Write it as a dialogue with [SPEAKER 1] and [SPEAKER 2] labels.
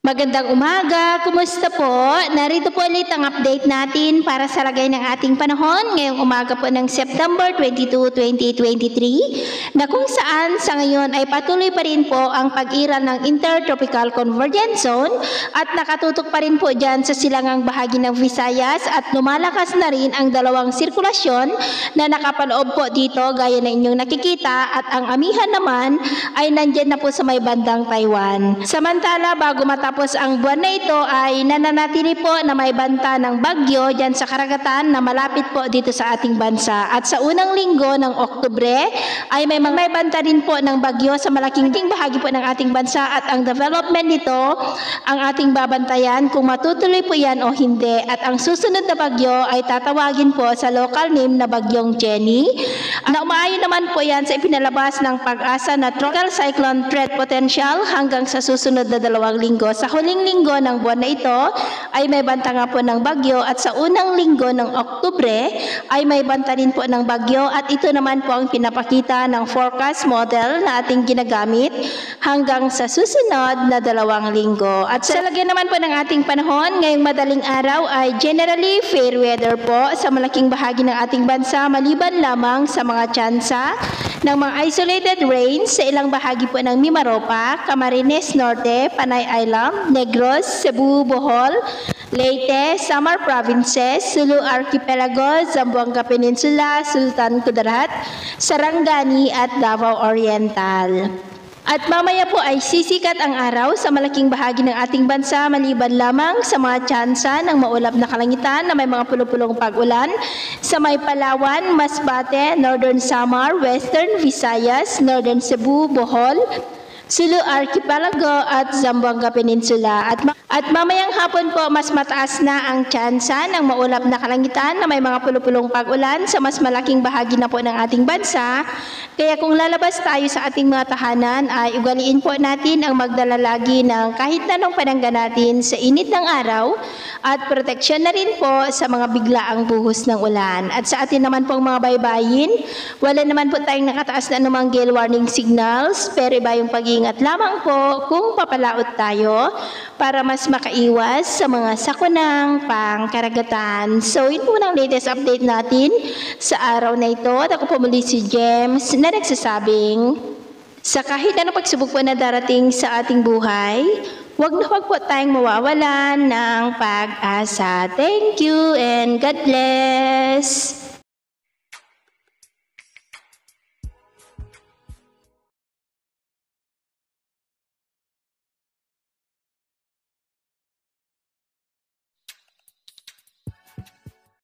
[SPEAKER 1] Magandang umaga, kumusta po? Narito po ulit ang update natin para sa lagay ng ating panahon ngayong umaga po ng September 22, 2023 na kung saan sa ngayon ay patuloy pa rin po ang pag-iral ng Intertropical Convergence Zone at nakatutok pa rin po dyan sa silangang bahagi ng Visayas at lumalakas na rin ang dalawang sirkulasyon na nakapaloob po dito gaya na inyong nakikita at ang amihan naman ay nandyan na po sa may bandang Taiwan. Samantala, bago matapos ang buwan na ito ay nananatili po na may banta ng bagyo dyan sa karagatan na malapit po dito sa ating bansa. At sa unang linggo ng Oktubre ay may banta din po ng bagyo sa malaking bahagi po ng ating bansa at ang development nito ang ating babantayan kung matutuloy po yan o hindi. At ang susunod na bagyo ay tatawagin po sa local name na Bagyong Jenny na umaayon naman po yan sa ipinalabas ng Pag-asa na Tropical Cyclone Threat Potential hanggang sa susunod na 2 linggo. Sa huling linggo ng buwan na ito ay may banta nga po ng bagyo at sa unang linggo ng Oktubre ay may banta rin po ng bagyo at ito naman po ang pinapakita ng forecast model na ating ginagamit hanggang sa susunod na 2 linggo. At sa lagyan naman po ng ating panahon, ngayong madaling araw ay generally fair weather po sa malaking bahagi ng ating bansa maliban lamang sa mga tsansa ng mga isolated rains sa ilang bahagi po ng Mimaropa, Camarines Norte, Panay Island, Negros, Cebu, Bohol, Leyte, Samar Provinces, Sulu Archipelago, Zamboanga Peninsula, Sultan Kudarat, Sarangani at Davao Oriental. At mamaya po ay sisikat ang araw sa malaking bahagi ng ating bansa maliban lamang sa mga tsansa ng maulap na kalangitan na may mga pulupulong pag-ulan sa may Palawan, Masbate, Northern Samar, Western Visayas, Northern Cebu, Bohol, Sulu Archipelago at Zamboanga Peninsula. At mamayang hapon po mas mataas na ang tsansa ng maulap na kalangitan na may mga pulupulong pag-ulan sa mas malaking bahagi na po ng ating bansa. Kaya kung lalabas tayo sa ating mga tahanan ay ugaliin po natin ang magdala lagi ng kahit anong panangga natin sa init ng araw at proteksyon na rin po sa mga biglaang buhos ng ulan. At sa atin naman pong mga baybayin, wala naman po tayong nakataas na anumang gale warning signals pero iba yung pag-iingat lamang po kung papalaot tayo para mas makaiwas sa mga sakunang pangkaragatan. So, yun po ang latest update natin sa araw na ito. At ako po muli si James na nagsasabing, sa kahit anong pagsubok po na darating sa ating buhay, wag na wag po tayong mawawalan ng pag-asa. Thank you and God bless!